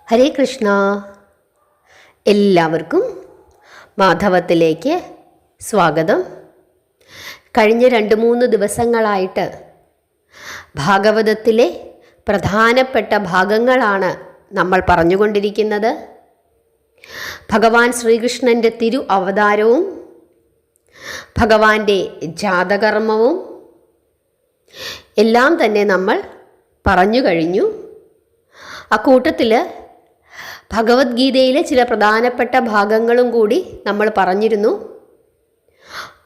ഹരേ കൃഷ്ണ. എല്ലാവർക്കും മാധവത്തിലേക്ക് സ്വാഗതം. കഴിഞ്ഞ 2-3 ദിവസങ്ങളായിട്ട് ഭാഗവതത്തിലെ പ്രധാനപ്പെട്ട ഭാഗങ്ങളാണ് നമ്മൾ പറഞ്ഞുകൊണ്ടിരിക്കുന്നത്. ഭഗവാൻ ശ്രീകൃഷ്ണൻ്റെ തിരു അവതാരവും ഭഗവാന്റെ ജാതകർമ്മവും എല്ലാം തന്നെ നമ്മൾ പറഞ്ഞു കഴിഞ്ഞു. അക്കൂട്ടത്തിൽ ഭഗവത്ഗീതയിലെ ചില പ്രധാനപ്പെട്ട ഭാഗങ്ങളും കൂടി നമ്മൾ പറഞ്ഞിരുന്നു.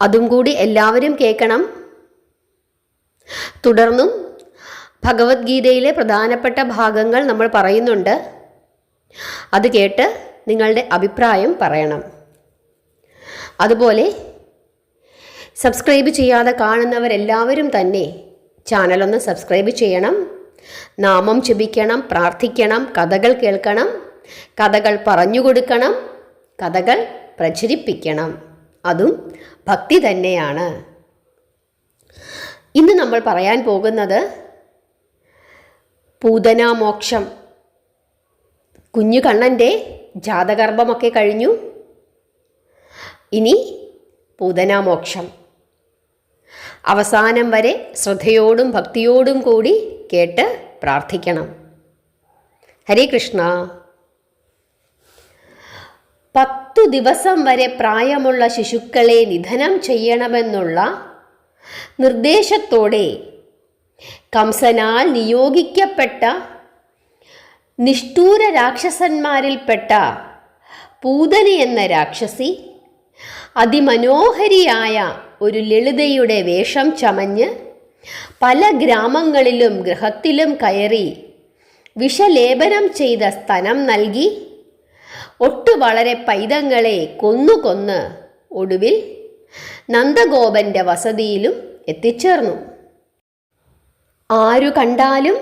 അതും കൂടി എല്ലാവരും കേൾക്കണം. തുടർന്നും ഭഗവത്ഗീതയിലെ പ്രധാനപ്പെട്ട ഭാഗങ്ങൾ നമ്മൾ പറയുന്നുണ്ട്. അത് കേട്ട് നിങ്ങളുടെ അഭിപ്രായം പറയണം. അതുപോലെ സബ്സ്ക്രൈബ് ചെയ്യാതെ കാണുന്നവരെല്ലാവരും തന്നെ ചാനലൊന്ന് സബ്സ്ക്രൈബ് ചെയ്യണം. നാമം ജപിക്കണം, പ്രാർത്ഥിക്കണം, കഥകൾ കേൾക്കണം, കഥകൾ പറഞ്ഞു കൊടുക്കണം, കഥകൾ പ്രചരിപ്പിക്കണം. അതും ഭക്തി തന്നെയാണ്. ഇന്ന് നമ്മൾ പറയാൻ പോകുന്നത് പൂതനാമോക്ഷം. കുഞ്ഞു കണ്ണൻ്റെ ജാതകർമ്മമൊക്കെ കഴിഞ്ഞു. ഇനി പൂതനാമോക്ഷം. അവസാനം വരെ ശ്രദ്ധയോടും ഭക്തിയോടും കൂടി കേട്ട് പ്രാർത്ഥിക്കണം. ഹരേ കൃഷ്ണ. 10 ദിവസം വരെ പ്രായമുള്ള ശിശുക്കളെ നിധനം ചെയ്യണമെന്നുള്ള നിർദ്ദേശത്തോടെ കംസനാൽ നിയോഗിക്കപ്പെട്ട നിഷ്ഠൂര രാക്ഷസന്മാരിൽപ്പെട്ട പൂതന എന്ന രാക്ഷസി അതിമനോഹരിയായ ഒരു ലളിതയുടെ വേഷം ചമഞ്ഞ് പല ഗ്രാമങ്ങളിലും ഗൃഹത്തിലും കയറി വിഷലേപനം ചെയ്ത സ്തനം നൽകി വളരെ പൈതങ്ങളെ കൊന്ന് ഒടുവിൽ നന്ദഗോപന്റെ വസതിയിലും എത്തിച്ചേർന്നു. ആരു കണ്ടാലും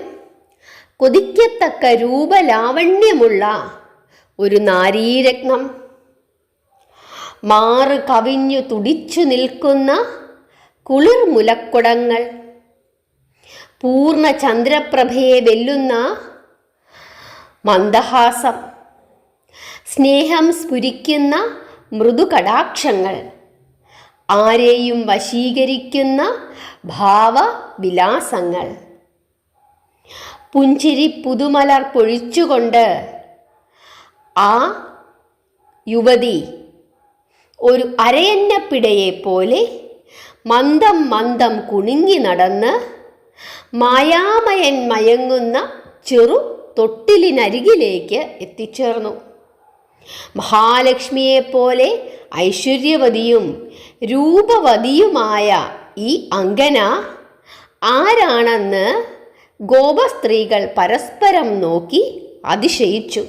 കൊതിക്കത്തക്ക രൂപലാവണ്യമുള്ള ഒരു നാരീരത്നം, മാറ് കവിഞ്ഞു തുടിച്ചു നിൽക്കുന്ന കുളിർ മുലക്കുടങ്ങൾ, പൂർണ്ണ ചന്ദ്രപ്രഭയെ വെല്ലുന്ന മന്ദഹാസം, സ്നേഹം സ്ഫുരിക്കുന്ന മൃദുകടാക്ഷങ്ങൾ, ആരെയും വശീകരിക്കുന്ന ഭാവവിലാസങ്ങൾ, പുഞ്ചിരി പുതുമലർ പൊഴിച്ചുകൊണ്ട് ആ യുവതി ഒരു അരയന്നപ്പിടയെ പോലെ മന്ദം മന്ദം കുണുങ്ങി നടന്ന് മായാമയൻ മയങ്ങുന്ന ചെറു തൊട്ടിലിനരികിലേക്ക് എത്തിച്ചേർന്നു. മഹാലക്ഷ്മിയെപ്പോലെ ഐശ്വര്യവതിയും രൂപവതിയുമായ ഈ അങ്കന ആരാണെന്ന് ഗോപസ്ത്രീകൾ പരസ്പരം നോക്കി അതിശയിച്ചു.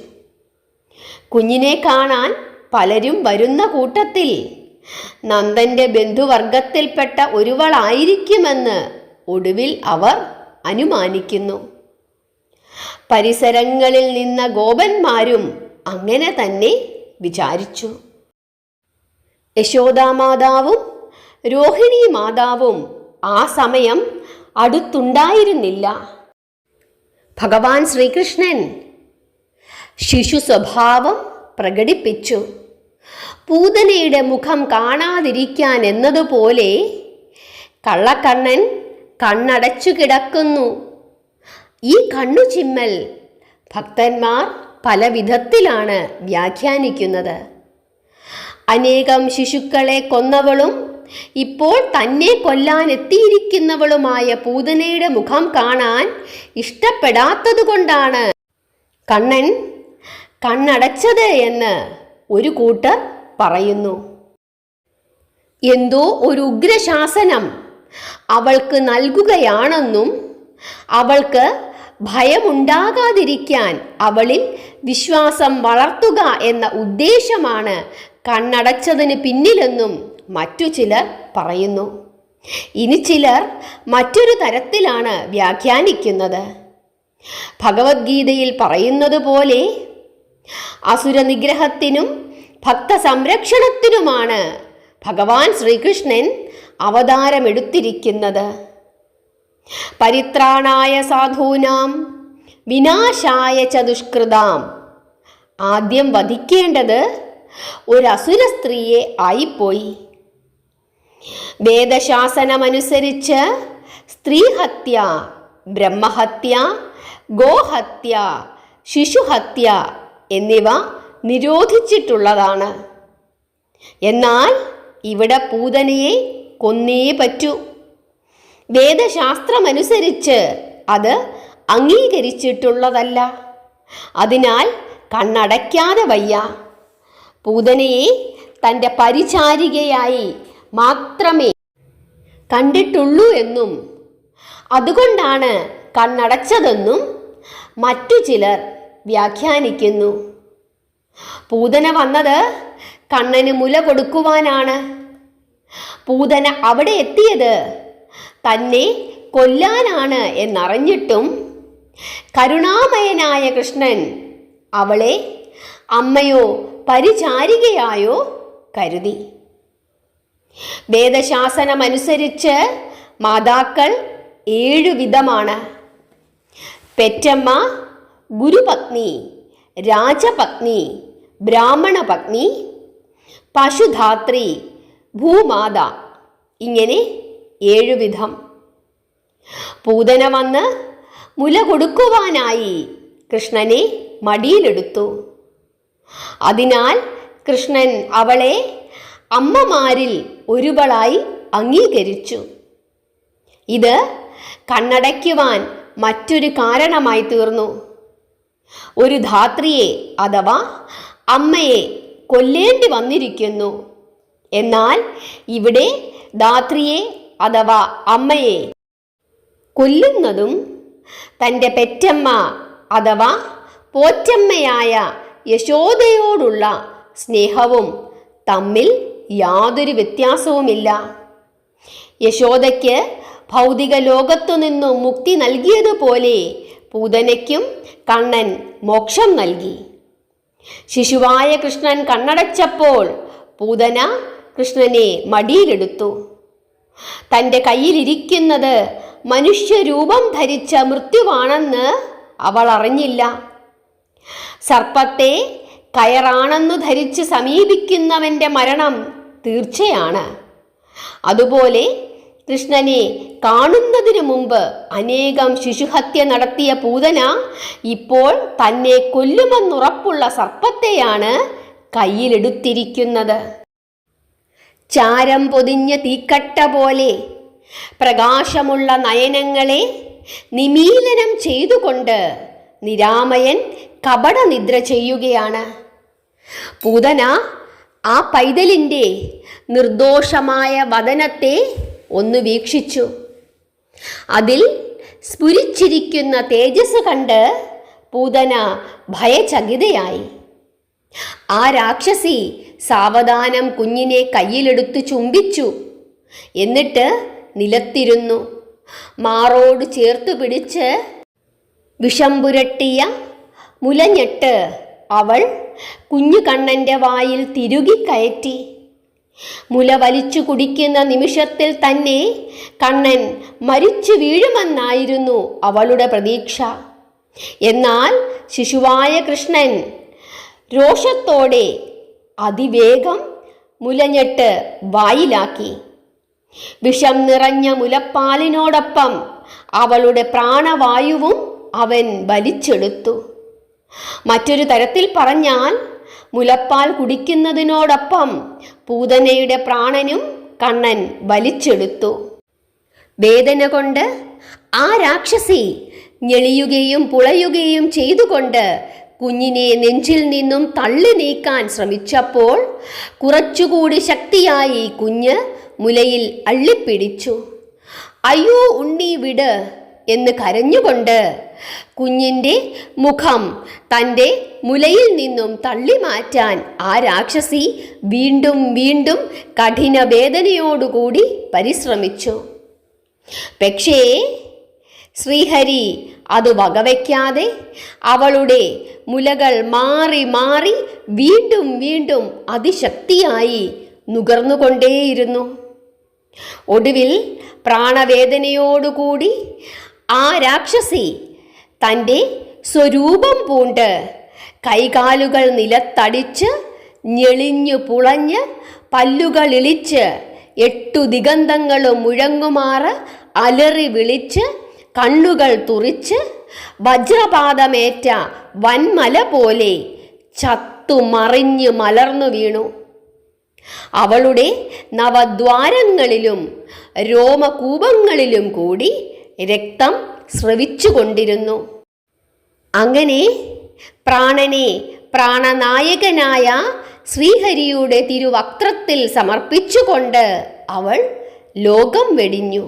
കുഞ്ഞിനെ കാണാൻ പലരും വരുന്ന കൂട്ടത്തിൽ നന്ദൻ്റെ ബന്ധുവർഗത്തിൽപ്പെട്ട ഒരുവളായിരിക്കുമെന്ന് ഒടുവിൽ അവർ അനുമാനിക്കുന്നു. പരിസരങ്ങളിൽ നിന്ന ഗോപന്മാരും അങ്ങനെ തന്നെ വിചാരിച്ചു. യശോദാമാതാവും രോഹിണി മാതാവും ആ സമയം അടുത്തുണ്ടായിരുന്നില്ല. ഭഗവാൻ ശ്രീകൃഷ്ണൻ ശിശു സ്വഭാവം പ്രകടിപ്പിച്ചു. പൂതനയുടെ മുഖം കാണാതിരിക്കാൻ എന്നതുപോലെ കള്ളക്കണ്ണൻ കണ്ണടച്ചു കിടക്കുന്നു. ഈ കണ്ണു ചിമ്മൽ ഭക്തന്മാർ പല വിധത്തിലാണ് വ്യാഖ്യാനിക്കുന്നത്. അനേകം ശിശുക്കളെ കൊന്നവളും ഇപ്പോൾ തന്നെ കൊല്ലാൻ എത്തിയിരിക്കുന്നവളുമായ പൂതനയുടെ മുഖം കാണാൻ ഇഷ്ടപ്പെടാത്തതുകൊണ്ടാണ് കണ്ണൻ കണ്ണടച്ചത് എന്ന് ഒരു കൂട്ടർ പറയുന്നു. എന്തോ ഒരു ഉഗ്രശാസനം അവൾക്ക് നൽകുകയാണെന്നും അവൾക്ക് ഭയമുണ്ടാകാതിരിക്കാൻ അവളിൽ വിശ്വാസം വളർത്തുക എന്ന ഉദ്ദേശമാണ് കണ്ണടച്ചതിന് പിന്നിലെന്നും മറ്റു ചിലർ പറയുന്നു. ഇനി ചിലർ മറ്റൊരു തരത്തിലാണ് വ്യാഖ്യാനിക്കുന്നത്. ഭഗവത്ഗീതയിൽ പറയുന്നത് പോലെ അസുര നിഗ്രഹത്തിനും ഭക്ത സംരക്ഷണത്തിനുമാണ് ഭഗവാൻ ശ്രീകൃഷ്ണൻ അവതാരമെടുത്തിരിക്കുന്നത്. പരിത്രാണായ സാധൂനാം വിനാശായ ച ദുഷ്കൃതാം ആദ്യം വധിക്കേണ്ടത് ഒരു അസുര സ്ത്രീയെ ആയിപ്പോയി. വേദശാസനമനുസരിച്ച് സ്ത്രീഹത്യ, ബ്രഹ്മഹത്യ, ഗോഹത്യ, ശിശുഹത്യ എന്നിവ നിരോധിച്ചിട്ടുള്ളതാണ്. എന്നാൽ ഇവിടെ പൂതനയെ കൊന്നേ പറ്റൂ. വേദശാസ്ത്രമനുസരിച്ച് അത് അംഗീകരിച്ചിട്ടുള്ളതല്ല. അതിനാൽ കണ്ണടയ്ക്കാതെ വയ്യ. പൂതനയെ തൻ്റെ പരിചാരികയായി മാത്രമേ കണ്ടിട്ടുള്ളൂ എന്നും അതുകൊണ്ടാണ് കണ്ണടച്ചതെന്നും മറ്റു ചിലർ വ്യാഖ്യാനിക്കുന്നു. പൂതന വന്നത് കണ്ണന് മുല കൊടുക്കുവാനാണ്. പൂതന അവിടെ എത്തിയത് തന്നെ കൊല്ലാനാണ് എന്നറിഞ്ഞിട്ടും കരുണാമയനായ കൃഷ്ണൻ അവളെ അമ്മയോ പരിചാരികയായോ കരുതി. വേദശാസനമനുസരിച്ച് മാതാക്കൾ 7 വിധമാണ്. പെറ്റമ്മ, ഗുരുപത്നി, രാജപത്നി, ബ്രാഹ്മണപത്നി, പശുധാത്രി, ഭൂമാത, ഇങ്ങനെ 7 വിധം. പൂതന വന്ന് മുല കൊടുക്കുവാനായി കൃഷ്ണനെ മടിയിലെടുത്തു. അതിനാൽ കൃഷ്ണൻ അവളെ അമ്മമാരിൽ ഒരുവളായി അംഗീകരിച്ചു. ഇത് കണ്ണടയ്ക്കുവാൻ മറ്റൊരു കാരണമായി തീർന്നു. ഒരു ധാത്രിയെ അഥവാ അമ്മയെ കൊല്ലേണ്ടി വന്നിരിക്കുന്നു. എന്നാൽ ഇവിടെ ധാത്രിയെ അഥവാ അമ്മയെ കൊല്ലുന്നതും തൻ്റെ പെറ്റമ്മ അഥവാ പോറ്റമ്മയായ യശോദയോടുള്ള സ്നേഹവും തമ്മിൽ യാതൊരു വ്യത്യാസവുമില്ല. യശോദയ്ക്ക് ഭൗതിക ലോകത്തു നിന്നും മുക്തി നൽകിയതുപോലെ പൂതനയ്ക്കും കണ്ണൻ മോക്ഷം നൽകി. ശിശുവായ കൃഷ്ണൻ കണ്ണടച്ചപ്പോൾ പൂതന കൃഷ്ണനെ മടിയിലെടുത്തു. തൻ്റെ കയ്യിലിരിക്കുന്നത് മനുഷ്യരൂപം ധരിച്ച മൃത്യുവാണെന്ന് അവൾ അറിഞ്ഞില്ല. സർപ്പത്തെ കയറാണെന്നു ധരിച്ച് സമീപിക്കുന്നവൻ്റെ മരണം തീർച്ചയാണ്. അതുപോലെ കൃഷ്ണനെ കാണുന്നതിനു മുമ്പ് അനേകം ശിശുഹത്യ നടത്തിയ പൂതന ഇപ്പോൾ തന്നെ കൊല്ലുമെന്നുറപ്പുള്ള സർപ്പത്തെയാണ് കയ്യിലെടുത്തിരിക്കുന്നത്. ചാരം പൊതിഞ്ഞ തീക്കട്ട പോലെ പ്രകാശമുള്ള നയനങ്ങളെ നിമീലനം ചെയ്തുകൊണ്ട് നിരാമയൻ കപടനിദ്ര ചെയ്യുകയാണ്. പൂതന ആ പൈതലിൻ്റെ നിർദോഷമായ വദനത്തെ ഒന്ന് വീക്ഷിച്ചു. അതിൽ സ്ഫുരിച്ചിരിക്കുന്ന തേജസ് കണ്ട് പൂതന ഭയചകിതയായി. ആ രാക്ഷസി സാവധാനം കുഞ്ഞിനെ കയ്യിലെടുത്ത് ചുംബിച്ചു. എന്നിട്ട് നിലത്തിരുന്നു. മാറോട് ചേർത്തു പിടിച്ച് വിഷം പുരട്ടിയ മുലഞ്ഞെട്ട് അവൾ കുഞ്ഞു കണ്ണൻ്റെ വായിൽ തിരുകി കയറ്റി. മുല വലിച്ചു കുടിക്കുന്ന നിമിഷത്തിൽ തന്നെ കണ്ണൻ മരിച്ചു വീഴുമെന്നായിരുന്നു അവളുടെ പ്രതീക്ഷ. എന്നാൽ ശിശുവായ കൃഷ്ണൻ രോഷത്തോടെ അതിവേഗം മുലഞ്ഞെട്ട് വായിലാക്കി. വിഷം നിറഞ്ഞ മുലപ്പാലിനോടൊപ്പം അവളുടെ പ്രാണവായുവും അവൻ വലിച്ചെടുത്തു. മറ്റൊരു തരത്തിൽ പറഞ്ഞാൽ മുലപ്പാൽ കുടിക്കുന്നതിനോടൊപ്പം പൂതനയുടെ പ്രാണനും കണ്ണൻ വലിച്ചെടുത്തു. വേദന കൊണ്ട് ആ രാക്ഷസി ഞെളിയുകയും പുളയുകയും ചെയ്തുകൊണ്ട് കുഞ്ഞിനെ നെഞ്ചിൽ നിന്നും തള്ളി നീക്കാൻ ശ്രമിച്ചപ്പോൾ കുറച്ചുകൂടി ശക്തിയായി കുഞ്ഞ് മുലയിൽ അള്ളിപ്പിടിച്ചു. അയ്യോ ഉണ്ണി വിട് എന്ന് കരഞ്ഞുകൊണ്ട് കുഞ്ഞിൻ്റെ മുഖം തൻ്റെ മുലയിൽ നിന്നും തള്ളി മാറ്റാൻ ആ രാക്ഷസി വീണ്ടും വീണ്ടും കഠിന വേദനയോടുകൂടി പരിശ്രമിച്ചു. പക്ഷേ ശ്രീഹരി അത് വകവയ്ക്കാതെ അവളുടെ മുലകൾ മാറി മാറി വീണ്ടും വീണ്ടും അതിശക്തിയായി നുകർന്നുകൊണ്ടേയിരുന്നു. ഒടുവിൽ പ്രാണവേദനയോടുകൂടി ആ രാക്ഷസി തൻ്റെ സ്വരൂപം പൂണ്ട് കൈകാലുകൾ നിലത്തടിച്ച് ഞെളിഞ്ഞു പുളഞ്ഞ് പല്ലുകളിളിച്ച് 8 ദിഗന്ധങ്ങളും മുഴങ്ങുമാറ് അലറി വിളിച്ച് കണ്ണുകൾ തുറിച്ച് വജ്രപാതമേറ്റ വൻമല പോലെ ചത്തുമറിഞ്ഞു മലർന്നു വീണു. അവളുടെ നവദ്വാരങ്ങളിലും രോമകൂപങ്ങളിലും കൂടി രക്തം സ്രവിച്ചുകൊണ്ടിരുന്നു. അങ്ങനെ പ്രാണനെ പ്രാണനായകനായ ശ്രീഹരിയുടെ തിരുവക്ത്രത്തിൽ സമർപ്പിച്ചുകൊണ്ട് അവൾ ലോകം വെടിഞ്ഞു.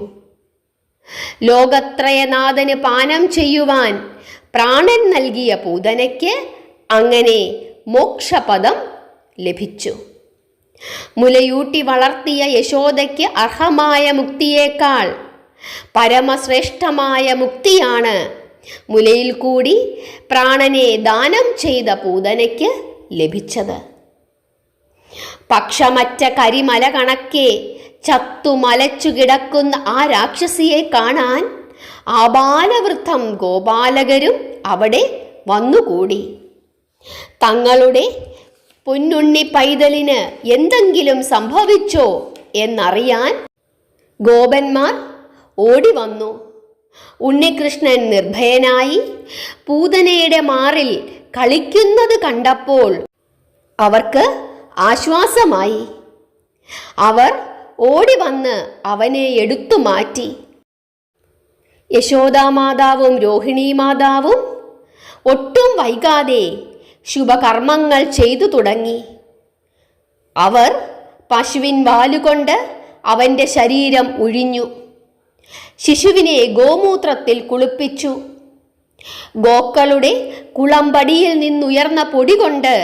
ലോകത്രയനാഥന് പാനം ചെയ്യുവാൻ പ്രാണൻ നൽകിയ പൂതനയ്ക്ക് അങ്ങനെ മോക്ഷപദം ലഭിച്ചു. മുലയൂട്ടി വളർത്തിയ യശോദയ്ക്ക് അർഹമായ മുക്തിയേക്കാൾ പരമശ്രേഷ്ഠമായ മുക്തിയാണ് മുലയിൽ കൂടി പ്രാണനെ ദാനം ചെയ്ത പൂതനയ്ക്ക് ലഭിച്ചത്. പക്ഷമറ്റ കരിമല കണക്കെ ചത്തുമലച്ചു കിടക്കുന്ന ആ രാക്ഷസിയെ കാണാൻ ആബാലവൃദ്ധം ഗോപാലകരും അവിടെ വന്നുകൂടി. തങ്ങളുടെ പൊന്നുണ്ണി പൈതലിന് എന്തെങ്കിലും സംഭവിച്ചോ എന്നറിയാൻ ഗോപന്മാർ ഓടി വന്നു. ഉണ്ണികൃഷ്ണൻ നിർഭയനായി പൂതനയുടെ മാറിൽ കളിക്കുന്നത് കണ്ടപ്പോൾ അവർക്ക് ആശ്വാസമായി. അവർ ഓടി വന്ന് അവനെ എടുത്തു മാറ്റി. യശോദാമാതാവും രോഹിണീമാതാവും ഒട്ടും വൈകാതെ ശുഭകർമ്മങ്ങൾ ചെയ്തു തുടങ്ങി. അവർ പശുവിൻ വാലുകൊണ്ട് അവൻ്റെ ശരീരം ഉഴിഞ്ഞു. ശിശുവിനെ ഗോമൂത്രത്തിൽ കുളിപ്പിച്ചു. ഗോക്കളുടെ കുളമ്പടിയിൽ നിന്നുയർന്ന പൊടി കൊണ്ട്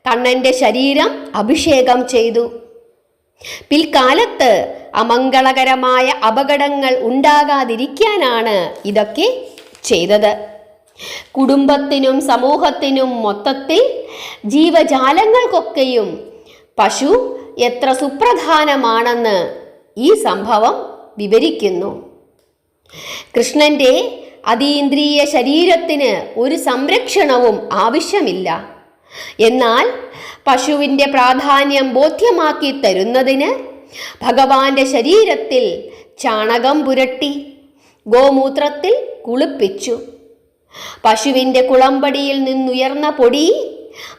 കണ്ണൻ്റെ ശരീരം അഭിഷേകം ചെയ്തു. പിൽക്കാലത്ത് അമംഗളകരമായ അപകടങ്ങൾ ഉണ്ടാകാതിരിക്കാനാണ് ഇതൊക്കെ ചെയ്തത്. കുടുംബത്തിനും സമൂഹത്തിനും മൊത്തത്തിൽ ജീവജാലങ്ങൾക്കൊക്കെയും പശു എത്ര സുപ്രധാനമാണെന്ന് ഈ സംഭവം വിവരിക്കുന്നു. കൃഷ്ണൻ്റെ അതീന്ദ്രിയ ശരീരത്തിന് ഒരു സംരക്ഷണവും ആവശ്യമില്ല. എന്നാൽ പശുവിൻ്റെ പ്രാധാന്യം ബോധ്യമാക്കി തരുന്നതിന് ഭഗവാന്റെ ശരീരത്തിൽ ചാണകം പുരട്ടി ഗോമൂത്രത്തിൽ കുളിപ്പിച്ചു. പശുവിൻ്റെ കുളമ്പടിയിൽ നിന്നുയർന്ന പൊടി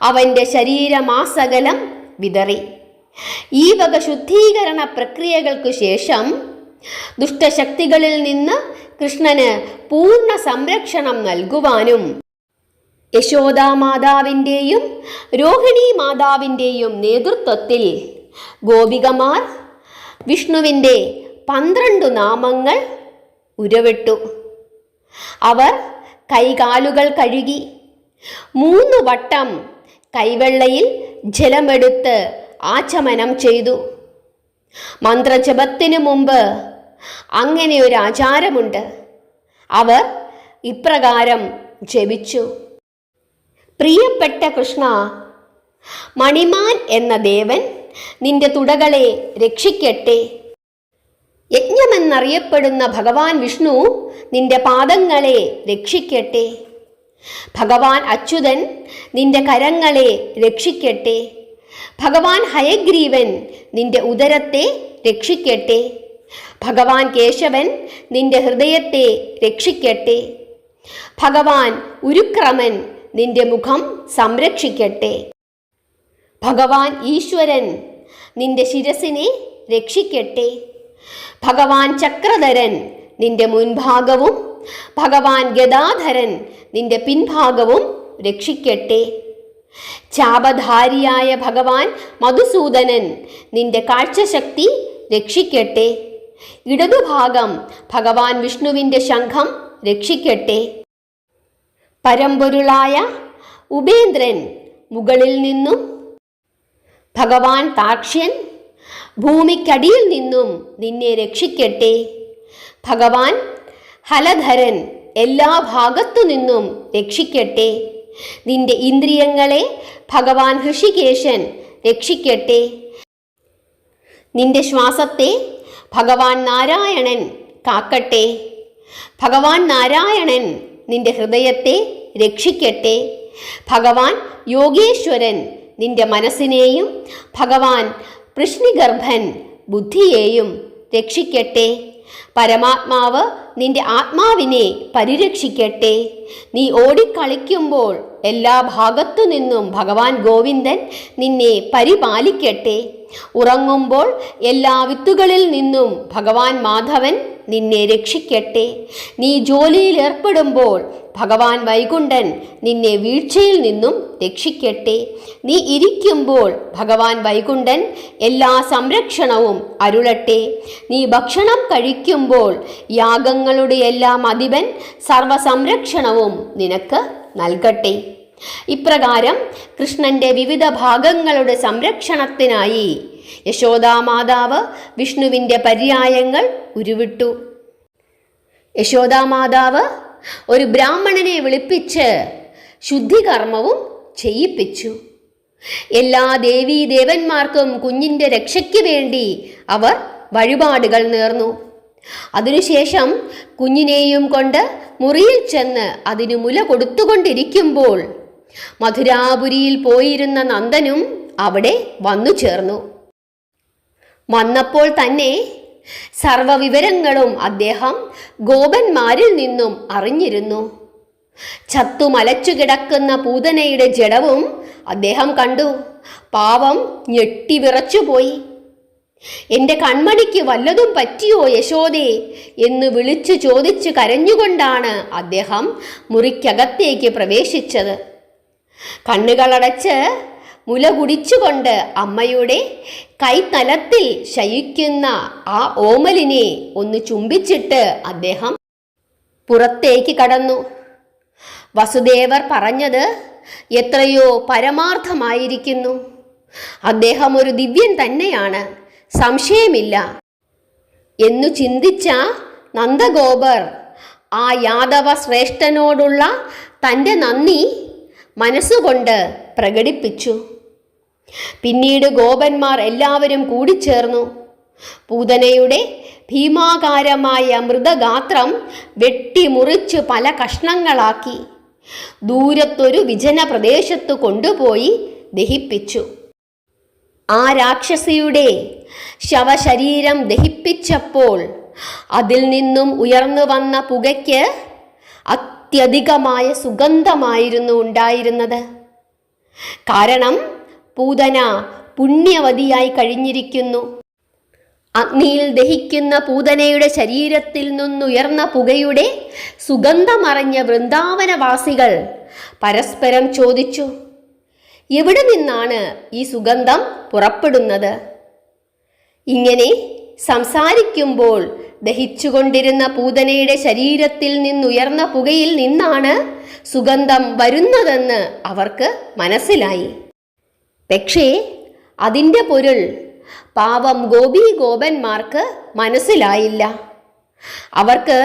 അവൻ്റെ ശരീരമാസകലം വിതറി. ഈ വക ശുദ്ധീകരണ പ്രക്രിയകൾക്കു ശേഷം ദുഷ്ടശക്തികളിൽ നിന്ന് കൃഷ്ണന് പൂർണ്ണ സംരക്ഷണം നൽകുവാനും യശോദാമാതാവിൻ്റെയും രോഹിണി മാതാവിൻ്റെയും നേതൃത്വത്തിൽ ഗോപികമാർ വിഷ്ണുവിൻ്റെ 12 നാമങ്ങൾ ഉരുവിട്ടു. അവർ കൈകാലുകൾ കഴുകി 3 വട്ടം കൈവെള്ളയിൽ ജലമെടുത്ത് ആചമനം ചെയ്തു. മന്ത്രജപത്തിനു മുമ്പ് അങ്ങനെ ഒരു ആചാരമുണ്ട്. അവർ ഇപ്രകാരം ജപിച്ചു: പ്രിയപ്പെട്ട കൃഷ്ണ, മണിമാൻ എന്ന ദേവൻ നിന്റെ തുടകളെ രക്ഷിക്കട്ടെ. യജ്ഞമെന്നറിയപ്പെടുന്ന ഭഗവാൻ വിഷ്ണു നിന്റെ പാദങ്ങളെ രക്ഷിക്കട്ടെ. ഭഗവാൻ അച്യുതൻ നിന്റെ കരങ്ങളെ രക്ഷിക്കട്ടെ. ഭഗവാൻ ഹയഗ്രീവൻ നിന്റെ ഉദരത്തെ രക്ഷിക്കട്ടെ. ഭഗവാൻ കേശവൻ നിന്റെ ഹൃദയത്തെ രക്ഷിക്കട്ടെ. ഭഗവാൻ ഉരുക്രമൻ നിന്റെ മുഖം സംരക്ഷിക്കട്ടെ. ഭഗവാൻ ഈശ്വരൻ നിന്റെ ശിരസിനെ രക്ഷിക്കട്ടെ. ഭഗവാൻ ചക്രധരൻ നിന്റെ മുൻഭാഗവും ഭഗവാൻ ഗദാധരൻ നിന്റെ പിൻഭാഗവും രക്ഷിക്കട്ടെ. ചാപധാരിയായ ഭഗവാൻ മധുസൂദനൻ നിന്റെ കാഴ്ചശക്തി രക്ഷിക്കട്ടെ. ഇടതുഭാഗം ഭഗവാൻ വിഷ്ണുവിൻ്റെ ശംഖം രക്ഷിക്കട്ടെ. പരമ്പൊരുളായ ഉപേന്ദ്രൻ മുകളിൽ നിന്നും ഭഗവാൻ താക്ഷ്യൻ ഭൂമിക്കടിയിൽ നിന്നും നിന്നെ രക്ഷിക്കട്ടെ. ഭഗവാൻ ഹലധരൻ എല്ലാ ഭാഗത്തു നിന്നും രക്ഷിക്കട്ടെ. നിന്റെ ഇന്ദ്രിയങ്ങളെ ഭഗവാൻ ഹൃഷികേശൻ രക്ഷിക്കട്ടെ. നിന്റെ ശ്വാസത്തെ ഭഗവാൻ നാരായണൻ കാക്കട്ടെ. ഭഗവാൻ നാരായണൻ നിന്റെ ഹൃദയത്തെ രക്ഷിക്കട്ടെ. ഭഗവാൻ യോഗേശ്വരൻ നിന്റെ മനസ്സിനെയും ഭഗവാൻ വൃഷ്ണിഗർഭൻ ബുദ്ധിയെയും രക്ഷിക്കട്ടെ. പരമാത്മാവ് നിന്റെ ആത്മാവിനെ പരിരക്ഷിക്കട്ടെ. നീ ഓടിക്കളിക്കുമ്പോൾ എല്ലാ ഭാഗത്തു നിന്നും ഭഗവാൻ ഗോവിന്ദൻ നിന്നെ പരിപാലിക്കട്ടെ. ഉറങ്ങുമ്പോൾ എല്ലാ വിത്തുകളിൽ നിന്നും ഭഗവാൻ മാധവൻ നിന്നെ രക്ഷിക്കട്ടെ. നീ ജോലിയിൽ ഏർപ്പെടുമ്പോൾ ഭഗവാൻ വൈകുണ്ഠൻ നിന്നെ വീഴ്ചയിൽ നിന്നും രക്ഷിക്കട്ടെ. നീ ഇരിക്കുമ്പോൾ ഭഗവാൻ വൈകുണ്ഠൻ എല്ലാ സംരക്ഷണവും അരുളട്ടെ. നീ ഭക്ഷണം കഴിക്കുമ്പോൾ യാഗങ്ങളുടെ എല്ലാം അധിപൻ സർവസംരക്ഷണവും നിനക്ക് നൽകട്ടെ. ഇപ്രകാരം കൃഷ്ണന്റെ വിവിധ ഭാഗങ്ങളുടെ സംരക്ഷണത്തിനായി യശോദാമാതാവ് വിഷ്ണുവിൻ്റെ പര്യായങ്ങൾ ഉരുവിട്ടു. യശോദാമാതാവ് ഒരു ബ്രാഹ്മണനെ വിളിപ്പിച്ച് ശുദ്ധികർമ്മവും ചെയ്യിപ്പിച്ചു. എല്ലാ ദേവീദേവന്മാർക്കും കുഞ്ഞിൻ്റെ രക്ഷയ്ക്ക് വേണ്ടി അവർ വഴിപാടുകൾ നേർന്നു. അതിനുശേഷം കുഞ്ഞിനെയും കൊണ്ട് മുറിയിൽ ചെന്ന് അതിന് മുല കൊടുത്തുകൊണ്ടിരിക്കുമ്പോൾ മധുരാപുരിയിൽ പോയിരുന്ന നന്ദനും അവിടെ വന്നു ചേർന്നു. വന്നപ്പോൾ തന്നെ സർവവിവരങ്ങളും അദ്ദേഹം ഗോപന്മാരിൽ നിന്നും അറിഞ്ഞിരുന്നു. ചത്തുമലച്ചു കിടക്കുന്ന പൂതനയുടെ ജഡവും അദ്ദേഹം കണ്ടു. പാവം ഞെട്ടിവിറച്ചുപോയി. എൻ്റെ കൺമണിക്ക് വല്ലതും പറ്റിയോ യശോദേ എന്ന് വിളിച്ചു ചോദിച്ചു കരഞ്ഞുകൊണ്ടാണ് അദ്ദേഹം മുറിക്കകത്തേക്ക് പ്രവേശിച്ചത്. കണ്ണുകളടച്ച് മുല കുടിച്ചുകൊണ്ട് അമ്മയുടെ കൈത്തലത്തിൽ ശയിക്കുന്ന ആ ഓമലിനെ ഒന്ന് ചുംബിച്ചിട്ട് അദ്ദേഹം പുറത്തേക്ക് കടന്നു. വസുദേവർ പറഞ്ഞത് എത്രയോ പരമാർത്ഥമായിരിക്കുന്നു. അദ്ദേഹം ഒരു ദിവ്യൻ തന്നെയാണ്, സംശയമില്ല എന്നു ചിന്തിച്ച നന്ദഗോപർ ആ യാദവ ശ്രേഷ്ഠനോടുള്ള തൻ്റെ നന്ദി മനസ്സുകൊണ്ട് പ്രകടിപ്പിച്ചു. പിന്നീട് ഗോപന്മാർ എല്ലാവരും കൂടിച്ചേർന്നു. പൂതനയുടെ ഭീമാകാരമായ മൃതഗാത്രം വെട്ടിമുറിച്ച് പല കഷ്ണങ്ങളാക്കി ദൂരത്തൊരു വിജന പ്രദേശത്ത് കൊണ്ടുപോയി ദഹിപ്പിച്ചു. ആ രാക്ഷസിയുടെ ശവശരീരം ദഹിപ്പിച്ചപ്പോൾ അതിൽ നിന്നും ഉയർന്നു വന്ന പുകയ്ക്ക് അത്യധികമായ സുഗന്ധമായിരുന്നു ഉണ്ടായിരുന്നത്. കാരണം പൂതന പുണ്യവതിയായി കഴിഞ്ഞിരിക്കുന്നു. അഗ്നിയിൽ ദഹിക്കുന്ന പൂതനയുടെ ശരീരത്തിൽ നിന്നുയർന്ന പുകയുടെ സുഗന്ധമറിഞ്ഞ വൃന്ദാവനവാസികൾ പരസ്പരം ചോദിച്ചു, എവിടെ നിന്നാണ് ഈ സുഗന്ധം പുറപ്പെടുന്നത്? ഇങ്ങനെ സംസാരിക്കുമ്പോൾ ദഹിച്ചുകൊണ്ടിരുന്ന പൂതനയുടെ ശരീരത്തിൽ നിന്നുയർന്ന പുകയിൽ നിന്നാണ് സുഗന്ധം വരുന്നതെന്ന് അവർക്ക് മനസ്സിലായി. പക്ഷേ അതിൻ്റെ പൊരുൾ പാവം ഗോപന്മാർക്ക് മനസ്സിലായില്ല. അവർക്ക്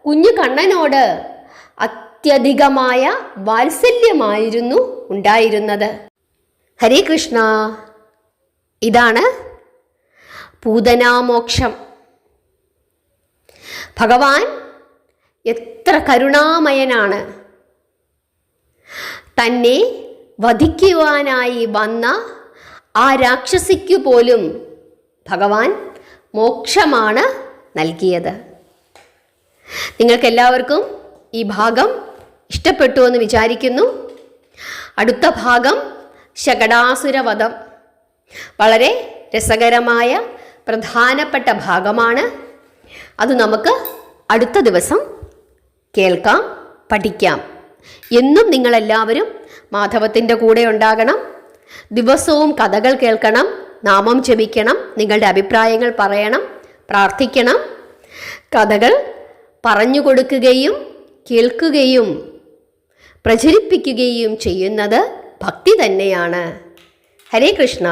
കുഞ്ഞു കണ്ണനോട് അത്യധികമായ വാത്സല്യമായിരുന്നു ഉണ്ടായിരുന്നത്. ഹരേ കൃഷ്ണ. ഇതാണ് പൂതനാമോക്ഷം. ഭഗവാൻ എത്ര കരുണാമയനാണ്. തന്നെ വധിക്കുവാനായി വന്ന ആ രാക്ഷസിക്കു പോലും ഭഗവാൻ മോക്ഷമാണ് നൽകിയത്. നിങ്ങൾക്കെല്ലാവർക്കും ഈ ഭാഗം ഇഷ്ടപ്പെട്ടു എന്ന് വിചാരിക്കുന്നു. അടുത്ത ഭാഗം ശകടാസുരവധം. വളരെ രസകരമായ പ്രധാനപ്പെട്ട ഭാഗമാണ്. അത് നമുക്ക് അടുത്ത ദിവസം കേൾക്കാം, പഠിക്കാം. എന്നും നിങ്ങളെല്ലാവരും മാധവത്തിൻ്റെ കൂടെ ഉണ്ടാകണം. ദിവസവും കഥകൾ കേൾക്കണം, നാമം ജപിക്കണം, നിങ്ങളുടെ അഭിപ്രായങ്ങൾ പറയണം, പ്രാർത്ഥിക്കണം. കഥകൾ പറഞ്ഞു കൊടുക്കുകയും കേൾക്കുകയും പ്രചരിപ്പിക്കുകയും ചെയ്യുന്നത് ഭക്തി തന്നെയാണ്. ഹരേ കൃഷ്ണ.